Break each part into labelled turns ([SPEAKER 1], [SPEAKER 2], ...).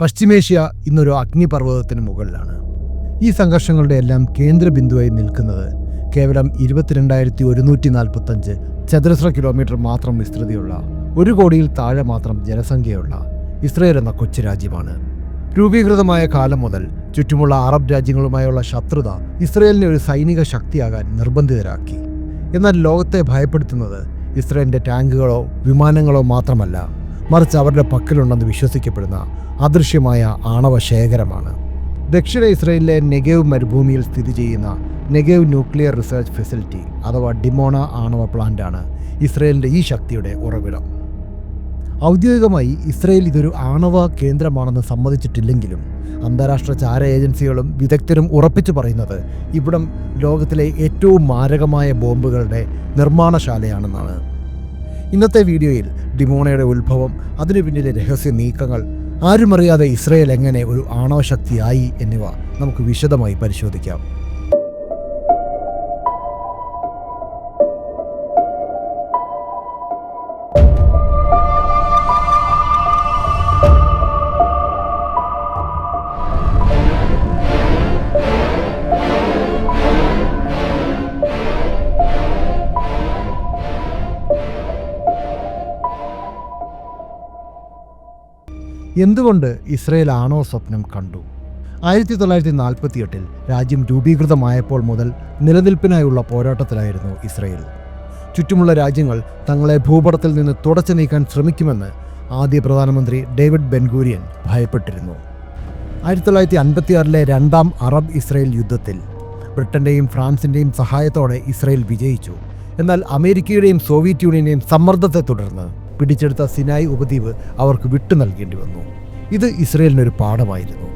[SPEAKER 1] പശ്ചിമേഷ്യ ഇന്നൊരു അഗ്നിപർവ്വതത്തിന് മുകളിലാണ്. ഈ സംഘർഷങ്ങളുടെ എല്ലാം കേന്ദ്രബിന്ദുവായി നിൽക്കുന്നത് കേവലം 22,145 ചതുരശ്ര കിലോമീറ്റർ മാത്രം വിസ്തൃതിയുള്ള 1 കോടിയിൽ താഴെ മാത്രം ജനസംഖ്യയുള്ള ഇസ്രയേൽ എന്ന കൊച്ചു രാജ്യമാണ്. രൂപീകൃതമായ കാലം മുതൽ ചുറ്റുമുള്ള അറബ് രാജ്യങ്ങളുമായുള്ള ശത്രുത ഇസ്രയേലിനെ ഒരു സൈനിക ശക്തിയാകാൻ നിർബന്ധിതരാക്കി. എന്നാൽ ലോകത്തെ ഭയപ്പെടുത്തുന്നത് ഇസ്രയേലിൻ്റെ ടാങ്കുകളോ വിമാനങ്ങളോ മാത്രമല്ല, മറിച്ച് അവരുടെ പക്കലുണ്ടെന്ന് വിശ്വസിക്കപ്പെടുന്ന അദൃശ്യമായ ആണവ ശേഖരമാണ്. ദക്ഷിണ ഇസ്രയേലിലെ നെഗേവ് മരുഭൂമിയിൽ സ്ഥിതി ചെയ്യുന്ന നെഗേവ് ന്യൂക്ലിയർ റിസർച്ച് ഫെസിലിറ്റി അഥവാ ഡിമോണ ആണവ പ്ലാന്റാണ് ഇസ്രയേലിൻ്റെ ഈ ശക്തിയുടെ ഉറവിടം. ഔദ്യോഗികമായി ഇസ്രയേൽ ഇതൊരു ആണവ കേന്ദ്രമാണെന്ന് സമ്മതിച്ചിട്ടില്ലെങ്കിലും അന്താരാഷ്ട്ര ചാര ഏജൻസികളും വിദഗ്ധരും ഉറപ്പിച്ചു പറയുന്നത് ഇവിടം ലോകത്തിലെ ഏറ്റവും മാരകമായ ബോംബുകളുടെ നിർമ്മാണശാലയാണെന്നാണ്. ഇന്നത്തെ വീഡിയോയിൽ ഡിമോണയുടെ ഉത്ഭവം, അതിനു പിന്നിലെ രഹസ്യ നീക്കങ്ങൾ, ആരുമറിയാതെ ഇസ്രയേൽ എങ്ങനെ ഒരു ആണവ ശക്തിയായി എന്നിവ നമുക്ക് വിശദമായി പരിശോധിക്കാം. എന്തുകൊണ്ട് ഇസ്രയേൽ ആണവ സ്വപ്നം കണ്ടു? 1948 രാജ്യം രൂപീകൃതമായപ്പോൾ മുതൽ നിലനിൽപ്പിനായുള്ള പോരാട്ടത്തിലായിരുന്നു ഇസ്രയേൽ. ചുറ്റുമുള്ള രാജ്യങ്ങൾ തങ്ങളെ ഭൂപടത്തിൽ നിന്ന് തുടച്ചു നീക്കാൻ ശ്രമിക്കുമെന്ന് ആദ്യ പ്രധാനമന്ത്രി ഡേവിഡ് ബെൻഗൂരിയൻ ഭയപ്പെട്ടിരുന്നു. 1956 രണ്ടാം അറബ് ഇസ്രയേൽ യുദ്ധത്തിൽ ബ്രിട്ടൻ്റെയും ഫ്രാൻസിൻ്റെയും സഹായത്തോടെ ഇസ്രയേൽ വിജയിച്ചു. എന്നാൽ അമേരിക്കയുടെയും സോവിയറ്റ് യൂണിയൻ്റെയും സമ്മർദ്ദത്തെ തുടർന്ന് പിടിച്ചെടുത്ത സിനായ് ഉപദ്വീപ് അവർക്ക് വിട്ടു നൽകേണ്ടി വന്നു. ഇത് ഇസ്രയേലിനൊരു പാഠമായിരുന്നു.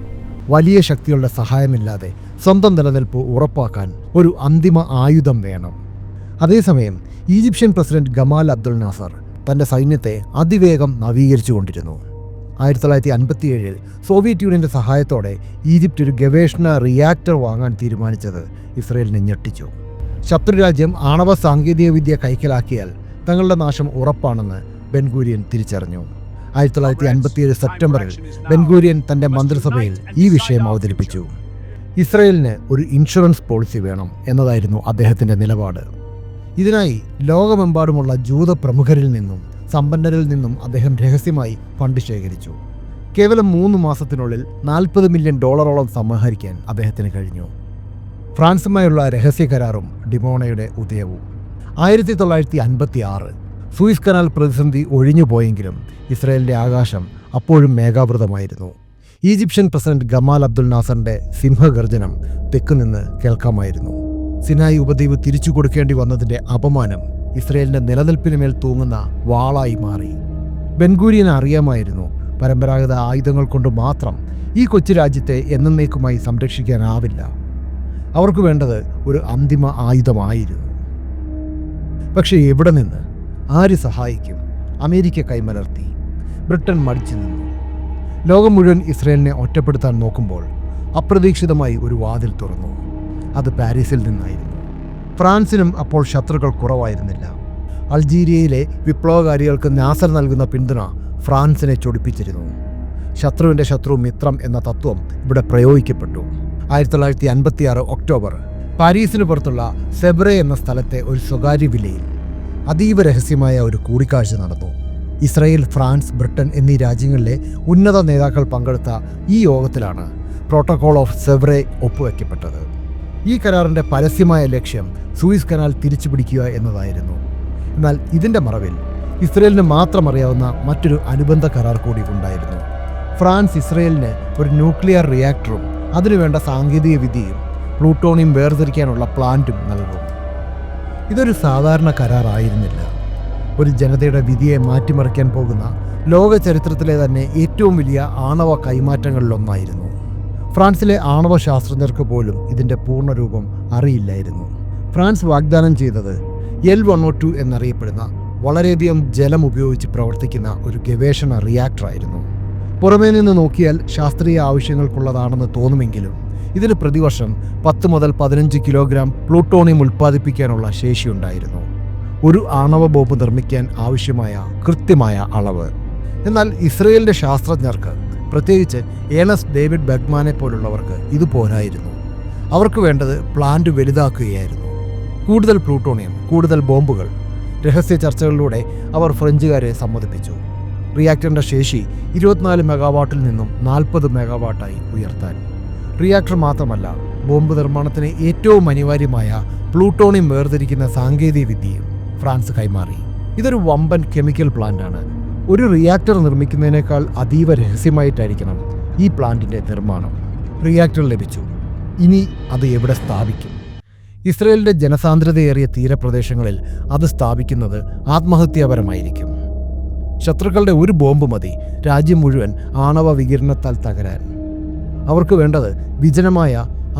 [SPEAKER 1] വലിയ ശക്തികളുടെ സഹായമില്ലാതെ സ്വന്തം നിലനിൽപ്പ് ഉറപ്പാക്കാൻ ഒരു അന്തിമ ആയുധം വേണം. അതേസമയം Egyptian president Gamal Abdul Nasser തൻ്റെ സൈന്യത്തെ അതിവേഗം നവീകരിച്ചുകൊണ്ടിരുന്നു. 1957 സോവിയറ്റ് യൂണിയൻ്റെ സഹായത്തോടെ ഈജിപ്റ്റ് ഒരു ഗവേഷണ റിയാക്ടർ വാങ്ങാൻ തീരുമാനിച്ചത് ഇസ്രയേലിനെ ഞെട്ടിച്ചു. ശത്രുരാജ്യം ആണവ സാങ്കേതികവിദ്യ കൈക്കലാക്കിയാൽ തങ്ങളുടെ നാശം ഉറപ്പാണെന്ന് ബെൻഗൂരിയൻ തിരിച്ചറിഞ്ഞു. 1957 സെപ്റ്റംബറിൽ ബെൻഗൂരിയൻ തൻ്റെ മന്ത്രിസഭയിൽ ഈ വിഷയം അവതരിപ്പിച്ചു. ഇസ്രയേലിന് ഒരു ഇൻഷുറൻസ് പോളിസി വേണം എന്നതായിരുന്നു അദ്ദേഹത്തിൻ്റെ നിലപാട്. ഇതിനായി ലോകമെമ്പാടുമുള്ള ജൂത പ്രമുഖരിൽ നിന്നും സമ്പന്നരിൽ നിന്നും അദ്ദേഹം രഹസ്യമായി ഫണ്ട് ശേഖരിച്ചു. കേവലം 3 മാസത്തിനുള്ളിൽ $40 മില്യൺ സമാഹരിക്കാൻ അദ്ദേഹത്തിന് കഴിഞ്ഞു. ഫ്രാൻസുമായുള്ള രഹസ്യ കരാറും ഡിമോണയുടെ ഉദയവും. 1956 സൂയിസ് കനാൽ പ്രതിസന്ധി ഒഴിഞ്ഞുപോയെങ്കിലും ഇസ്രയേലിൻ്റെ ആകാശം അപ്പോഴും മേഘാവൃതമായിരുന്നു. ഈജിപ്ഷ്യൻ പ്രസിഡന്റ് ഗമാൽ അബ്ദുൽ നാസറിൻ്റെ സിംഹഗർജനം തെക്കുനിന്ന് കേൾക്കാമായിരുന്നു. സിനായ് ഉപദ്വീപ് തിരിച്ചു കൊടുക്കേണ്ടി വന്നതിൻ്റെ അപമാനം ഇസ്രയേലിൻ്റെ നിലനിൽപ്പിന് മേൽ തൂങ്ങുന്ന വാളായി മാറി. ബെൻഗൂരിയന് അറിയാമായിരുന്നു, പരമ്പരാഗത ആയുധങ്ങൾ കൊണ്ട് മാത്രം ഈ കൊച്ചു രാജ്യത്തെ എന്നേക്കുമായി സംരക്ഷിക്കാനാവില്ല. അവർക്ക് വേണ്ടത് ഒരു അന്തിമ ആയുധമായിരുന്നു. പക്ഷേ എവിടെ നിന്ന്, ആര് സഹായിക്കും? അമേരിക്ക കൈമലർത്തി, ബ്രിട്ടൻ മടിച്ചു നിന്നു. ലോകം മുഴുവൻ ഇസ്രയേലിനെ ഒറ്റപ്പെടുത്താൻ നോക്കുമ്പോൾ അപ്രതീക്ഷിതമായി ഒരു വാതിൽ തുറന്നു. അത് പാരീസിൽ നിന്നായിരുന്നു. ഫ്രാൻസിനും അപ്പോൾ ശത്രുക്കൾ കുറവായിരുന്നില്ല. അൾജീരിയയിലെ വിപ്ലവകാരികൾക്ക് നാസർ നൽകുന്ന പിന്തുണ ഫ്രാൻസിനെ ചൊടിപ്പിച്ചിരുന്നു. ശത്രുവിൻ്റെ ശത്രു മിത്രം എന്ന തത്വം ഇവിടെ പ്രയോഗിക്കപ്പെട്ടു. 1956 ഒക്ടോബർ പാരീസിന് പുറത്തുള്ള സെബ്രെ എന്ന സ്ഥലത്തെ ഒരു സ്വകാര്യ വില്ലയിൽ അതീവ രഹസ്യമായ ഒരു കൂടിക്കാഴ്ച നടന്നു. ഇസ്രയേൽ, ഫ്രാൻസ്, ബ്രിട്ടൻ എന്നീ രാജ്യങ്ങളിലെ ഉന്നത നേതാക്കൾ പങ്കെടുത്ത ഈ യോഗത്തിലാണ് പ്രോട്ടോകോൾ ഓഫ് സെബ്രെ ഒപ്പുവെക്കപ്പെട്ടത്. ഈ കരാറിൻ്റെ പരസ്യമായ ലക്ഷ്യം സൂയിസ് കനാൽ തിരിച്ചുപിടിക്കുക എന്നതായിരുന്നു. എന്നാൽ ഇതിൻ്റെ മറവിൽ ഇസ്രയേലിന് മാത്രം അറിയാവുന്ന മറ്റൊരു അനുബന്ധ കരാർ കൂടി ഉണ്ടായിരുന്നു. ഫ്രാൻസ് ഇസ്രയേലിന് ഒരു ന്യൂക്ലിയർ റിയാക്ടറും അതിനുവേണ്ട സാങ്കേതിക വിദ്യയും പ്ലൂട്ടോണിയം വേർതിരിക്കാനുള്ള പ്ലാന്റും നൽകും. ഇതൊരു സാധാരണ കരാറായിരുന്നില്ല. ഒരു ജനതയുടെ വിധിയെ മാറ്റിമറിക്കാൻ പോകുന്ന ലോക ചരിത്രത്തിലെ തന്നെ ഏറ്റവും വലിയ ആണവ കൈമാറ്റങ്ങളിലൊന്നായിരുന്നു. ഫ്രാൻസിലെ ആണവ ശാസ്ത്രജ്ഞർക്ക് പോലും ഇതിൻ്റെ പൂർണ്ണരൂപം അറിയില്ലായിരുന്നു. ഫ്രാൻസ് വാഗ്ദാനം ചെയ്തത് L-102 എന്നറിയപ്പെടുന്ന വളരെയധികം ജലം ഉപയോഗിച്ച് പ്രവർത്തിക്കുന്ന ഒരു ഗവേഷണ റിയാക്ടറായിരുന്നു. പുറമേ നിന്ന് നോക്കിയാൽ ശാസ്ത്രീയ ആവശ്യങ്ങൾക്കുള്ളതാണെന്ന് തോന്നുമെങ്കിലും ഇതിന് പ്രതിവർഷം 10 മുതൽ 15 കിലോഗ്രാം പ്ലൂട്ടോണിയം ഉൽപ്പാദിപ്പിക്കാനുള്ള ശേഷിയുണ്ടായിരുന്നു. ഒരു ആണവ ബോംബ് നിർമ്മിക്കാൻ ആവശ്യമായ കൃത്യമായ അളവ്. എന്നാൽ ഇസ്രയേലിൻ്റെ ശാസ്ത്രജ്ഞർക്ക് പ്രത്യേകിച്ച് ഏണസ്റ്റ് ഡേവിഡ് ബെഗ്മാനെ പോലുള്ളവർക്ക് ഇത് പോരായിരുന്നു. അവർക്ക് വേണ്ടത് പ്ലാന്റ് വലുതാക്കുകയായിരുന്നു. കൂടുതൽ പ്ലൂട്ടോണിയം, കൂടുതൽ ബോംബുകൾ. രഹസ്യ ചർച്ചകളിലൂടെ അവർ ഫ്രഞ്ചുകാരെ സമ്മതിപ്പിച്ചു റിയാക്ടറിൻ്റെ ശേഷി 24 മെഗാവാട്ടിൽ നിന്നും 40 മെഗാവാട്ടായി ഉയർത്താൻ. റിയാക്ടർ മാത്രമല്ല, ബോംബ് നിർമ്മാണത്തിന് ഏറ്റവും അനിവാര്യമായ പ്ലൂട്ടോണിയം വേർതിരിക്കുന്ന സാങ്കേതിക വിദ്യയും ഫ്രാൻസ് കൈമാറി. ഇതൊരു വമ്പൻ കെമിക്കൽ പ്ലാന്റാണ്. ഒരു റിയാക്ടർ നിർമ്മിക്കുന്നതിനേക്കാൾ അതീവ രഹസ്യമായിട്ടായിരിക്കണം ഈ പ്ലാന്റിൻ്റെ നിർമ്മാണം. റിയാക്ടർ ലഭിച്ചു. ഇനി അത് എവിടെ സ്ഥാപിക്കും? ഇസ്രയേലിൻ്റെ ജനസാന്ദ്രതയേറിയ തീരപ്രദേശങ്ങളിൽ അത് സ്ഥാപിക്കുന്നത് ആത്മഹത്യാപരമായിരിക്കും. ശത്രുക്കളുടെ ഒരു ബോംബ് മതി രാജ്യം മുഴുവൻ ആണവ വികിരണത്താൽ തകരാൻ. അവർക്ക് വേണ്ടത് വിജനമായ,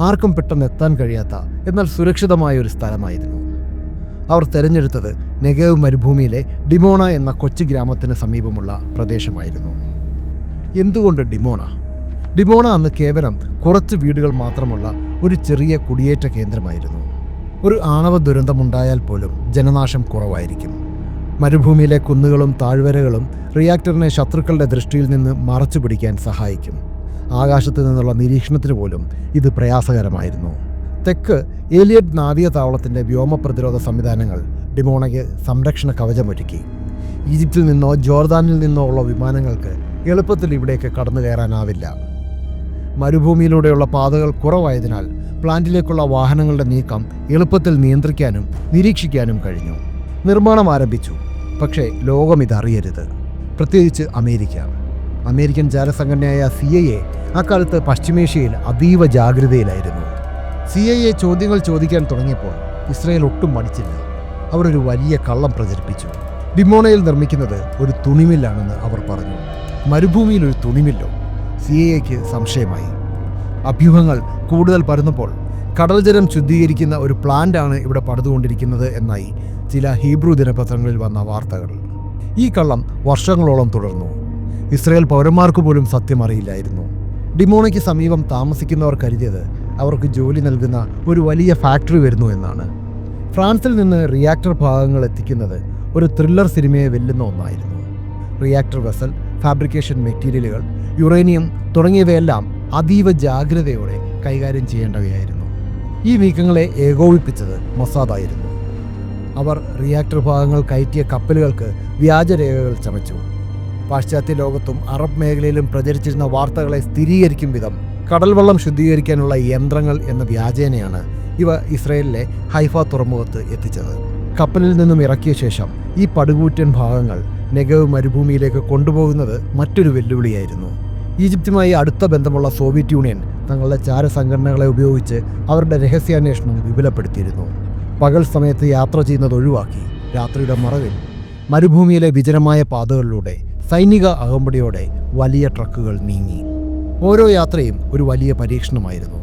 [SPEAKER 1] ആർക്കും പെട്ടെന്ന് എത്താൻ കഴിയാത്ത, എന്നാൽ സുരക്ഷിതമായ ഒരു സ്ഥലമായിരുന്നു. അവർ തിരഞ്ഞെടുത്തത് നെഗേവ് മരുഭൂമിയിലെ ഡിമോണ എന്ന കൊച്ചു ഗ്രാമത്തിന് സമീപമുള്ള പ്രദേശമായിരുന്നു. എന്തുകൊണ്ട് ഡിമോണ? ഡിമോണ അന്ന് കേവലം കുറച്ച് വീടുകൾ മാത്രമുള്ള ഒരു ചെറിയ കുടിയേറ്റ കേന്ദ്രമായിരുന്നു. ഒരു ആണവ ദുരന്തമുണ്ടായാൽ പോലും ജനനാശം കുറവായിരിക്കും. മരുഭൂമിയിലെ കുന്നുകളും താഴ്വരകളും റിയാക്ടറിനെ ശത്രുക്കളുടെ ദൃഷ്ടിയിൽ നിന്ന് മറച്ചു പിടിക്കാൻ സഹായിക്കും. ആകാശത്ത് നിന്നുള്ള നിരീക്ഷണത്തിന് പോലും ഇത് പ്രയാസകരമായിരുന്നു. തെക്ക് ഏലിയറ്റ് നാവിക താവളത്തിൻ്റെ വ്യോമ പ്രതിരോധ സംവിധാനങ്ങൾ ഡിമോണയ്ക്ക് സംരക്ഷണ കവചമൊരുക്കി. ഈജിപ്തിൽ നിന്നോ ജോർദാനിൽ നിന്നോ ഉള്ള വിമാനങ്ങൾക്ക് എളുപ്പത്തിൽ ഇവിടേക്ക് കടന്നു കയറാനാവില്ല. മരുഭൂമിയിലൂടെയുള്ള പാതകൾ കുറവായതിനാൽ പ്ലാന്റിലേക്കുള്ള വാഹനങ്ങളുടെ നീക്കം എളുപ്പത്തിൽ നിയന്ത്രിക്കാനും നിരീക്ഷിക്കാനും കഴിഞ്ഞു. നിർമ്മാണം ആരംഭിച്ചു. പക്ഷേ ലോകം ഇതറിയരുത്, പ്രത്യേകിച്ച് അമേരിക്ക. അമേരിക്കൻ ചാരസംഘടനയായ CIA അക്കാലത്ത് പശ്ചിമേഷ്യയിൽ അതീവ ജാഗ്രതയിലായിരുന്നു. CIA ചോദ്യങ്ങൾ ചോദിക്കാൻ തുടങ്ങിയപ്പോൾ ഇസ്രയേൽ ഒട്ടും മടിച്ചില്ല. അവർ ഒരു വലിയ കള്ളം പ്രചരിപ്പിച്ചു. ഡിമോണയിൽ നിർമ്മിക്കുന്നത് ഒരു തുണിമില്ലാണെന്ന് അവർ പറഞ്ഞു. മരുഭൂമിയിൽ ഒരു തുണിമില്ലോ? CIAക്ക് സംശയമായി. അഭ്യൂഹങ്ങൾ കൂടുതൽ പരന്നപ്പോൾ കടൽജലം ശുദ്ധീകരിക്കുന്ന ഒരു പ്ലാന്റാണ് ഇവിടെ പണിതുകൊണ്ടിരിക്കുന്നത് എന്നായി ചില ഹീബ്രു ദിനപത്രങ്ങളിൽ വന്ന വാർത്തകൾ. ഈ കള്ളം വർഷങ്ങളോളം തുടർന്നു. ഇസ്രയേൽ പൗരന്മാർക്ക് പോലും സത്യം അറിയില്ലായിരുന്നു. ഡിമോണയ്ക്ക് സമീപം താമസിക്കുന്നവർ കരുതിയത് അവർക്ക് ജോലി നൽകുന്ന ഒരു വലിയ ഫാക്ടറി വരുന്നു എന്നാണ്. ഫ്രാൻസിൽ നിന്ന് റിയാക്ടർ ഭാഗങ്ങൾ എത്തിക്കുന്നത് ഒരു ത്രില്ലർ സിനിമയെ വെല്ലുന്ന ഒന്നായിരുന്നു. റിയാക്ടർ വെസൽ, ഫാബ്രിക്കേഷൻ മെറ്റീരിയലുകൾ, യുറേനിയം തുടങ്ങിയവയെല്ലാം അതീവ ജാഗ്രതയോടെ കൈകാര്യം ചെയ്യേണ്ടവയായിരുന്നു. ഈ നീക്കങ്ങളെ ഏകോപിപ്പിച്ചത് മൊസാദായിരുന്നു. അവർ റിയാക്ടർ ഭാഗങ്ങൾ കയറ്റിയ കപ്പലുകൾക്ക് വ്യാജരേഖകൾ ചമച്ചു. പാശ്ചാത്യ ലോകത്തും അറബ് മേഖലയിലും പ്രചരിച്ചിരുന്ന വാർത്തകളെ സ്ഥിരീകരിക്കും വിധം കടൽവെള്ളം ശുദ്ധീകരിക്കാനുള്ള യന്ത്രങ്ങൾ എന്ന വ്യാജേനയാണ് ഇവ ഇസ്രയേലിലെ ഹൈഫ തുറമുഖത്ത് എത്തിച്ചത്. കപ്പലിൽ നിന്നും ഇറക്കിയ ശേഷം ഈ പടുകൂറ്റൻ ഭാഗങ്ങൾ നെഗവ് മരുഭൂമിയിലേക്ക് കൊണ്ടുപോകുന്നത് മറ്റൊരു വെല്ലുവിളിയായിരുന്നു. ഈജിപ്തുമായി അടുത്ത ബന്ധമുള്ള സോവിയറ്റ് യൂണിയൻ തങ്ങളുടെ ചാരസംഘടനകളെ ഉപയോഗിച്ച് അവരുടെ രഹസ്യാന്വേഷണം വിപുലപ്പെടുത്തിയിരുന്നു. പകൽ സമയത്ത് യാത്ര ചെയ്യുന്നത് ഒഴിവാക്കി രാത്രിയുടെ മറവിൽ മരുഭൂമിയിലെ വിജനമായ പാതകളിലൂടെ സൈനിക അകമ്പടിയോടെ വലിയ ട്രക്കുകൾ നീങ്ങി. ഓരോ യാത്രയും ഒരു വലിയ പരീക്ഷണമായിരുന്നു.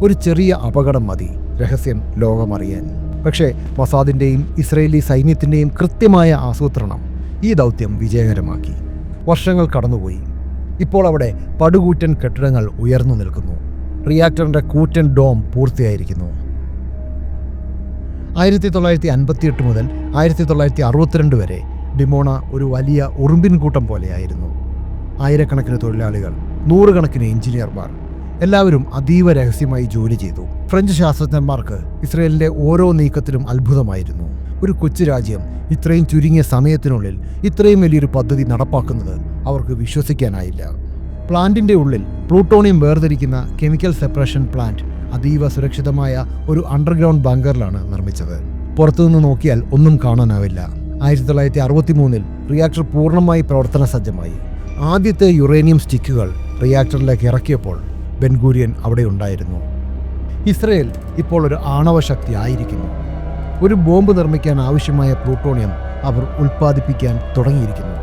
[SPEAKER 1] ഒരു ചെറിയ അപകടം മതി രഹസ്യം ലോകമറിയാൻ. പക്ഷേ മൊസാദിൻ്റെയും ഇസ്രയേലി സൈന്യത്തിൻ്റെയും കൃത്യമായ ആസൂത്രണം ഈ ദൗത്യം വിജയകരമാക്കി. വർഷങ്ങൾ കടന്നുപോയി. ഇപ്പോൾ അവിടെ പടുകൂറ്റൻ കെട്ടിടങ്ങൾ ഉയർന്നു നിൽക്കുന്നു. റിയാക്ടറിൻ്റെ കൂറ്റൻ ഡോം പൂർത്തിയായിരിക്കുന്നു. 1958 മുതൽ 1962 വരെ ഡിമോണ ഒരു വലിയ ഉറുമ്പിൻ കൂട്ടം പോലെയായിരുന്നു. ആയിരക്കണക്കിന് തൊഴിലാളികൾ, നൂറുകണക്കിന് എഞ്ചിനീയർമാർ, എല്ലാവരും അതീവ രഹസ്യമായി ജോലി ചെയ്തു. ഫ്രഞ്ച് ശാസ്ത്രജ്ഞന്മാർക്ക് ഇസ്രയേലിൻ്റെ ഓരോ നീക്കത്തിലും അത്ഭുതമായിരുന്നു. ഒരു കൊച്ചു രാജ്യം ഇത്രയും ചുരുങ്ങിയ സമയത്തിനുള്ളിൽ ഇത്രയും വലിയൊരു പദ്ധതി നടപ്പാക്കുന്നത് അവർക്ക് വിശ്വസിക്കാനായില്ല. പ്ലാന്റിൻ്റെ ഉള്ളിൽ പ്ലൂട്ടോണിയം വേർതിരിക്കുന്ന കെമിക്കൽ സെപ്പറേഷൻ പ്ലാന്റ് അതീവ സുരക്ഷിതമായ ഒരു അണ്ടർഗ്രൗണ്ട് ബങ്കറിലാണ് നിർമ്മിച്ചത്. പുറത്തുനിന്ന് നോക്കിയാൽ ഒന്നും കാണാനാവില്ല. 1963 റിയാക്ടർ പൂർണ്ണമായി പ്രവർത്തന സജ്ജമായി. ആദ്യത്തെ യുറേനിയം സ്റ്റിക്കുകൾ റിയാക്ടറിലേക്ക് ഇറക്കിയപ്പോൾ ബെൻഗൂരിയൻ അവിടെ ഉണ്ടായിരുന്നു. ഇസ്രയേൽ ഇപ്പോൾ ഒരു ആണവ ശക്തി ആയിരിക്കുന്നു. ഒരു ബോംബ് നിർമ്മിക്കാൻ ആവശ്യമായ പ്ലൂട്ടോണിയം അവർ ഉൽപ്പാദിപ്പിക്കാൻ തുടങ്ങിയിരിക്കുന്നു.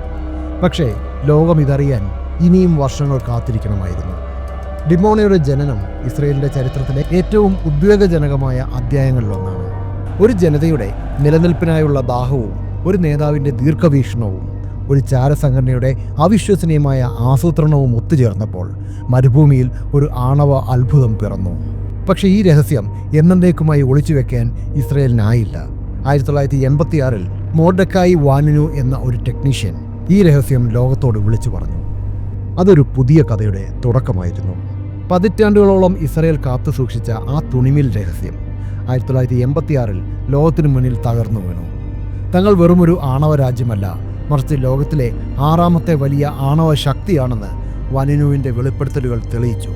[SPEAKER 1] പക്ഷേ ലോകം ഇതറിയാൻ ഇനിയും വർഷങ്ങൾ കാത്തിരിക്കണമായിരുന്നു. ഡിമോണയുടെ ജനനം ഇസ്രയേലിൻ്റെ ചരിത്രത്തിലെ ഏറ്റവും ഉദ്വേഗജനകമായ അധ്യായങ്ങളിലൊന്നാണ്. ഒരു ജനതയുടെ നിലനിൽപ്പിനായുള്ള ദാഹവും ഒരു നേതാവിൻ്റെ ദീർഘവീക്ഷണവും ഒരു ചാരസംഘടനയുടെ അവിശ്വസനീയമായ ആസൂത്രണവും ഒത്തുചേർന്നപ്പോൾ മരുഭൂമിയിൽ ഒരു ആണവ അത്ഭുതം പിറന്നു. പക്ഷേ ഈ രഹസ്യം എന്നേക്കുമായി ഒളിച്ചുവെക്കാൻ ഇസ്രയേലിനായില്ല. 1986 മോർഡെക്കായി വാനിനു എന്ന ഒരു ടെക്നീഷ്യൻ ഈ രഹസ്യം ലോകത്തോട് വിളിച്ചു പറഞ്ഞു. അതൊരു പുതിയ കഥയുടെ തുടക്കമായിരുന്നു. പതിറ്റാണ്ടുകളോളം ഇസ്രയേൽ കാത്തു സൂക്ഷിച്ച ആ തുണിമിൽ രഹസ്യം 1986 ലോകത്തിനു മുന്നിൽ തകർന്നു വീണു. തങ്ങൾ വെറുമൊരു ആണവ രാജ്യമല്ല, മറിച്ച് ലോകത്തിലെ 6ാമത്തെ വലിയ ആണവ ശക്തിയാണെന്ന് വാനിനുവിൻ്റെ വെളിപ്പെടുത്തലുകൾ തെളിയിച്ചു.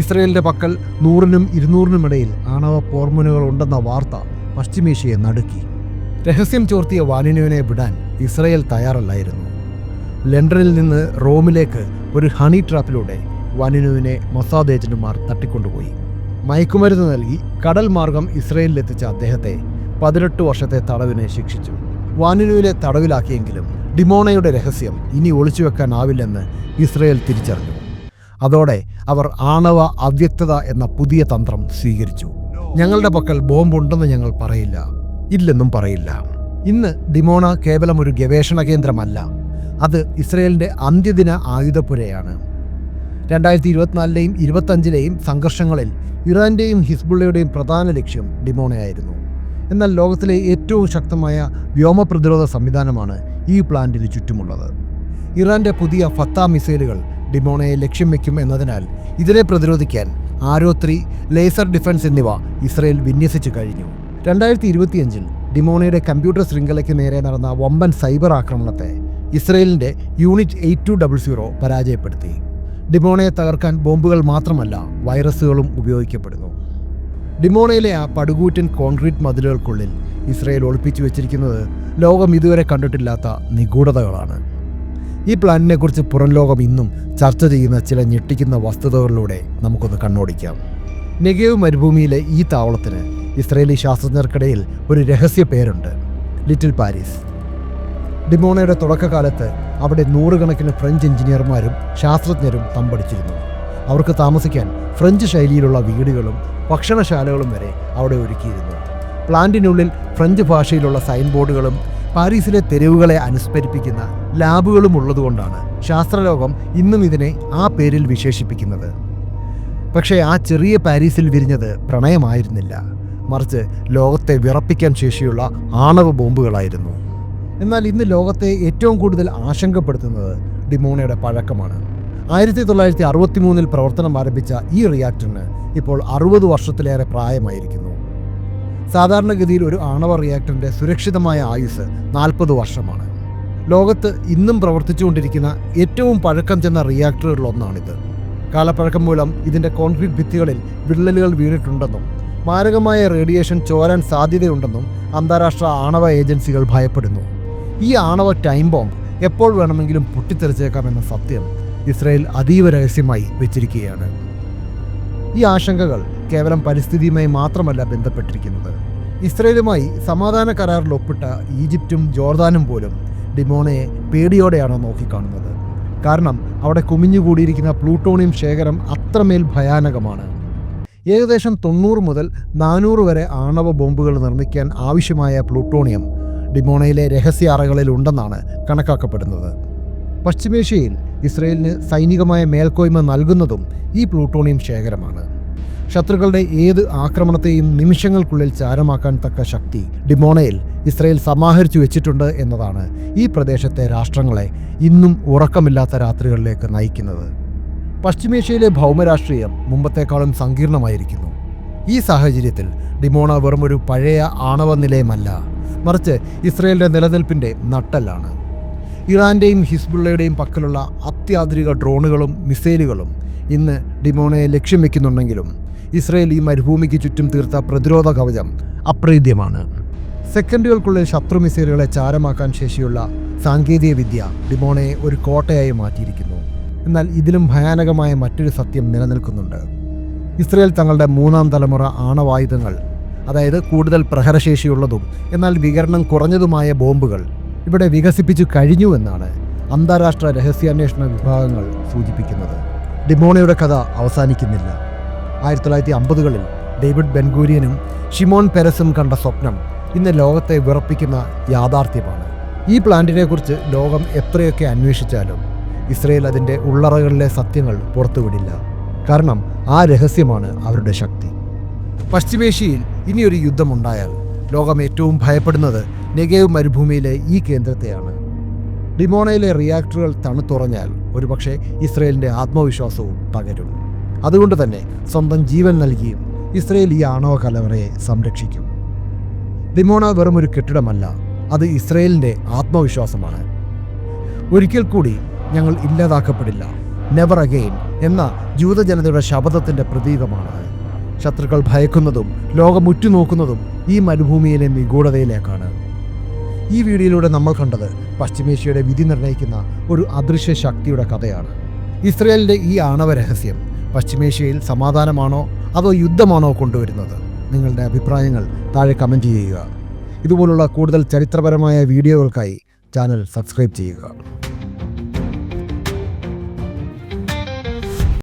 [SPEAKER 1] ഇസ്രയേലിൻ്റെ പക്കൽ 100നും 200നും ഇടയിൽ ആണവ പോർമുനകൾ ഉണ്ടെന്ന വാർത്ത പശ്ചിമേഷ്യയെ നടുക്കി. രഹസ്യം ചോർത്തിയ വാനിനുവിനെ വിടാൻ ഇസ്രയേൽ തയ്യാറല്ലായിരുന്നു. ലണ്ടനിൽ നിന്ന് റോമിലേക്ക് ഒരു ഹണി ട്രാപ്പിലൂടെ വാനിനുവിനെ മൊസാദ് ഏജന്റുമാർ തട്ടിക്കൊണ്ടുപോയി. മയക്കുമരുന്ന് നൽകി കടൽ മാർഗം ഇസ്രയേലിലെത്തിച്ച അദ്ദേഹത്തെ 18 വർഷത്തെ തടവിന് ശിക്ഷിച്ചു. വാനിനുവിനെ തടവിലാക്കിയെങ്കിലും ഡിമോണയുടെ രഹസ്യം ഇനി ഒളിച്ചുവെക്കാനാവില്ലെന്ന് ഇസ്രയേൽ തിരിച്ചറിഞ്ഞു. അതോടെ അവർ ആണവ അവ്യക്തത എന്ന പുതിയ തന്ത്രം സ്വീകരിച്ചു. ഞങ്ങളുടെ പക്കൽ ബോംബുണ്ടെന്ന് ഞങ്ങൾ പറയില്ല, ഇല്ലെന്നും പറയില്ല. ഇന്ന് ഡിമോണ കേവലം ഒരു ഗവേഷണ കേന്ദ്രമല്ല, അത് ഇസ്രയേലിൻ്റെ അന്ത്യദിന ആയുധപ്പുരയാണ്. 2024ലെയും 2025ലെയും സംഘർഷങ്ങളിൽ ഇറാൻ്റെയും ഹിസ്ബുള്ളയുടെയും പ്രധാന ലക്ഷ്യം ഡിമോണയായിരുന്നു. എന്നാൽ ലോകത്തിലെ ഏറ്റവും ശക്തമായ വ്യോമ പ്രതിരോധ സംവിധാനമാണ് ഈ പ്ലാന്റിന് ചുറ്റുമുള്ളത്. ഇറാൻ്റെ പുതിയ ഫത്ത മിസൈലുകൾ ഡിമോണയെ ലക്ഷ്യം വയ്ക്കും എന്നതിനാൽ ഇതിനെ പ്രതിരോധിക്കാൻ ആരോ 3 ലേസർ ഡിഫൻസ് എന്നിവ ഇസ്രയേൽ വിന്യസിച്ചു കഴിഞ്ഞു. 2025-ൽ ഡിമോണയുടെ കമ്പ്യൂട്ടർ ശൃംഖലയ്ക്ക് നേരെ നടന്ന വമ്പൻ സൈബർ ആക്രമണത്തെ ഇസ്രയേലിൻ്റെ യൂണിറ്റ് 8200 പരാജയപ്പെടുത്തി. ഡിമോണയെ തകർക്കാൻ ബോംബുകൾ മാത്രമല്ല, വൈറസുകളും ഉപയോഗിക്കപ്പെടുന്നു. ഡിമോണയിലെ ആ പടുകൂറ്റൻ കോൺക്രീറ്റ് മതിലുകൾക്കുള്ളിൽ ഇസ്രയേൽ ഒളിപ്പിച്ചു വെച്ചിരിക്കുന്നത് ലോകം ഇതുവരെ കണ്ടിട്ടില്ലാത്ത നിഗൂഢതകളാണ്. ഈ പ്ലാനിനെക്കുറിച്ച് പുറം ലോകം ഇന്നും ചർച്ച ചെയ്യുന്ന ചില ഞെട്ടിക്കുന്ന വസ്തുതകളിലൂടെ നമുക്കൊന്ന് കണ്ണോടിക്കാം. നെഗേവ് മരുഭൂമിയിലെ ഈ താവളത്തിന് ഇസ്രയേലി ശാസ്ത്രജ്ഞർക്കിടയിൽ ഒരു രഹസ്യ പേരുണ്ട്, ലിറ്റിൽ പാരീസ്. ഡിമോണയുടെ തുടക്കകാലത്ത് അവിടെ 100 കണക്കിന് ഫ്രഞ്ച് എഞ്ചിനീയർമാരും ശാസ്ത്രജ്ഞരും തമ്പടിച്ചിരുന്നു. അവർക്ക് താമസിക്കാൻ ഫ്രഞ്ച് ശൈലിയിലുള്ള വീടുകളും ഭക്ഷണശാലകളും വരെ അവിടെ ഒരുക്കിയിരുന്നു. പ്ലാന്റിനുള്ളിൽ ഫ്രഞ്ച് ഭാഷയിലുള്ള സൈൻ ബോർഡുകളും പാരീസിലെ തെരുവുകളെ അനുസ്മരിപ്പിക്കുന്ന ലാബുകളും ഉള്ളതുകൊണ്ടാണ് ശാസ്ത്രലോകം ഇന്നും ഇതിനെ ആ പേരിൽ വിശേഷിപ്പിക്കുന്നത്. പക്ഷേ ആ ചെറിയ പാരീസിൽ വിരിഞ്ഞത് പ്രണയമായിരുന്നില്ല, മറിച്ച് ലോകത്തെ വിറപ്പിക്കാൻ ശേഷിയുള്ള ആണവ ബോംബുകളായിരുന്നു. എന്നാൽ ഇന്ന് ലോകത്തെ ഏറ്റവും കൂടുതൽ ആശങ്കപ്പെടുത്തുന്നത് ഡിമോണയുടെ പഴക്കമാണ്. 1963-ൽ പ്രവർത്തനം ആരംഭിച്ച ഈ റിയാക്ടറിന് ഇപ്പോൾ 60 വർഷത്തിലേറെ പ്രായമായിരിക്കുന്നു. സാധാരണഗതിയിൽ ഒരു ആണവ റിയാക്ടറിൻ്റെ സുരക്ഷിതമായ ആയുസ് 40 വർഷമാണ്. ലോകത്ത് ഇന്നും പ്രവർത്തിച്ചുകൊണ്ടിരിക്കുന്ന ഏറ്റവും പഴക്കം ചെന്ന റിയാക്ടറുകളിലൊന്നാണിത്. കാലപ്പഴക്കം മൂലം ഇതിൻ്റെ കോൺക്രീറ്റ് ഭിത്തികളിൽ വിള്ളലുകൾ വീണിട്ടുണ്ടെന്നും മാരകമായ റേഡിയേഷൻ ചോരാൻ സാധ്യതയുണ്ടെന്നും അന്താരാഷ്ട്ര ആണവ ഏജൻസികൾ ഭയപ്പെടുന്നു. ഈ ആണവ ടൈം ബോംബ് എപ്പോൾ വേണമെങ്കിലും പൊട്ടിത്തെറിച്ചേക്കാമെന്ന സത്യം ഇസ്രയേൽ അതീവ രഹസ്യമായി വെച്ചിരിക്കുകയാണ്. ഈ ആശങ്കകൾ കേവലം പരിസ്ഥിതിയുമായി മാത്രമല്ല ബന്ധപ്പെട്ടിരിക്കുന്നത്. ഇസ്രയേലുമായി സമാധാന കരാറിൽ ഒപ്പിട്ട ഈജിപ്തും ജോർദാനും പോലും ഡിമോണയെ പേടിയോടെയാണ് നോക്കിക്കാണുന്നത്. കാരണം അവിടെ കുമിഞ്ഞുകൂടിയിരിക്കുന്ന പ്ലൂട്ടോണിയം ശേഖരം അത്രമേൽ ഭയാനകമാണ്. ഏകദേശം 90 മുതൽ 400 വരെ ആണവ ബോംബുകൾ നിർമ്മിക്കാൻ ആവശ്യമായ പ്ലൂട്ടോണിയം ഡിമോണയിലെ രഹസ്യ അറകളിൽ ഉണ്ടെന്നാണ് കണക്കാക്കപ്പെടുന്നത്. പശ്ചിമേഷ്യയിൽ ഇസ്രയേലിന് സൈനികമായ മേൽക്കോയ്മ നൽകുന്നതും ഈ പ്ലൂട്ടോണിയം ശേഖരമാണ്. ശത്രുക്കളുടെ ഏത് ആക്രമണത്തെയും നിമിഷങ്ങൾക്കുള്ളിൽ ചാരമാക്കാൻ തക്ക ശക്തി ഡിമോണയിൽ ഇസ്രയേൽ സമാഹരിച്ചു വെച്ചിട്ടുണ്ട് എന്നതാണ് ഈ പ്രദേശത്തെ രാഷ്ട്രങ്ങളെ ഇന്നും ഉറക്കമില്ലാത്ത രാത്രികളിലേക്ക് നയിക്കുന്നത്. പശ്ചിമേഷ്യയിലെ ഭൗമരാഷ്ട്രീയം മുമ്പത്തേക്കാളും സങ്കീർണമായിരിക്കുന്നു. ഈ സാഹചര്യത്തിൽ ഡിമോണ വെറുമൊരു പഴയ ആണവ നിലയമല്ല, മറിച്ച് ഇസ്രയേലിൻ്റെ നിലനിൽപ്പിൻ്റെ നട്ടെല്ലാണ്. ഇറാൻ്റെയും ഹിസ്ബുള്ളയുടെയും പക്കലുള്ള അത്യാധുനിക ഡ്രോണുകളും മിസൈലുകളും ഇന്ന് ഡിമോണയെ ലക്ഷ്യം വയ്ക്കുന്നുണ്ടെങ്കിലും ഇസ്രയേൽ ഈ മരുഭൂമിക്ക് ചുറ്റും തീർത്ത പ്രതിരോധ കവചം അപ്രീത്യമാണ്. സെക്കൻഡുകൾക്കുള്ളിൽ ശത്രു മിസൈലുകളെ ചാരമാക്കാൻ ശേഷിയുള്ള സാങ്കേതിക വിദ്യ ഡിമോണയെ ഒരു കോട്ടയായി മാറ്റിയിരിക്കുന്നു. എന്നാൽ ഇതിലും ഭയാനകമായ മറ്റൊരു സത്യം നിലനിൽക്കുന്നുണ്ട്. ഇസ്രയേൽ തങ്ങളുടെ 3ാം തലമുറ ആണവായുധങ്ങൾ, അതായത് കൂടുതൽ പ്രഹരശേഷിയുള്ളതും എന്നാൽ വികിരണം കുറഞ്ഞതുമായ ബോംബുകൾ ഇവിടെ വികസിപ്പിച്ചു കഴിഞ്ഞുവെന്നാണ് അന്താരാഷ്ട്ര രഹസ്യാന്വേഷണ വിഭാഗങ്ങൾ സൂചിപ്പിക്കുന്നത്. ഡിമോണയുടെ കഥ അവസാനിക്കുന്നില്ല. 1950കളിൽ ഡേവിഡ് ബെൻഗൂരിയനും ഷിമോൺ പെരസും കണ്ട സ്വപ്നം ഇന്ന് ലോകത്തെ വിറപ്പിക്കുന്ന യാഥാർത്ഥ്യമാണ്. ഈ പ്ലാന്റിനെക്കുറിച്ച് ലോകം എത്രയൊക്കെ അന്വേഷിച്ചാലും ഇസ്രയേൽ അതിൻ്റെ ഉള്ളറകളിലെ സത്യങ്ങൾ പുറത്തുവിടില്ല. കാരണം ആ രഹസ്യമാണ് അവരുടെ ശക്തി. പശ്ചിമേഷ്യയിൽ ഇനിയൊരു യുദ്ധമുണ്ടായാൽ ലോകം ഏറ്റവും ഭയപ്പെടുന്നത് നെഗേവ് മരുഭൂമിയിലെ ഈ കേന്ദ്രത്തെയാണ്. ഡിമോണയിലെ റിയാക്ടറുകൾ തണുത്തുറഞ്ഞാൽ ഒരുപക്ഷെ ഇസ്രയേലിൻ്റെ ആത്മവിശ്വാസവും പകരും. അതുകൊണ്ട് തന്നെ സ്വന്തം ജീവൻ നൽകിയും ഇസ്രയേൽ ഈ ആണവ കലവറയെ സംരക്ഷിക്കും. ദിമോണ വെറും ഒരു കെട്ടിടമല്ല, അത് ഇസ്രയേലിൻ്റെ ആത്മവിശ്വാസമാണ്. ഒരിക്കൽ കൂടി ഞങ്ങൾ ഇല്ലാതാക്കപ്പെടില്ല, നെവർ അഗെയിൻ എന്ന ജൂതജനതയുടെ ശപഥത്തിൻ്റെ പ്രതീകമാണ്. ശത്രുക്കൾ ഭയക്കുന്നതും ലോകം ഉറ്റുനോക്കുന്നതും ഈ മരുഭൂമിയിലെ നിഗൂഢതയിലേക്കാണ്. ഈ വീഡിയോയിലൂടെ നമ്മൾ കണ്ടത് പശ്ചിമേഷ്യയുടെ വിധി നിർണ്ണയിക്കുന്ന ഒരു അദൃശ്യ ശക്തിയുടെ കഥയാണ്. ഇസ്രയേലിൻ്റെ ഈ ആണവ രഹസ്യം പശ്ചിമേഷ്യയിൽ സമാധാനമാണോ അതോ യുദ്ധമാണോ കൊണ്ടുവരുന്നത്? നിങ്ങളുടെ അഭിപ്രായങ്ങൾ താഴെ കമൻറ്റ് ചെയ്യുക. ഇതുപോലുള്ള കൂടുതൽ ചരിത്രപരമായ വീഡിയോകൾക്കായി ചാനൽ സബ്സ്ക്രൈബ് ചെയ്യുക.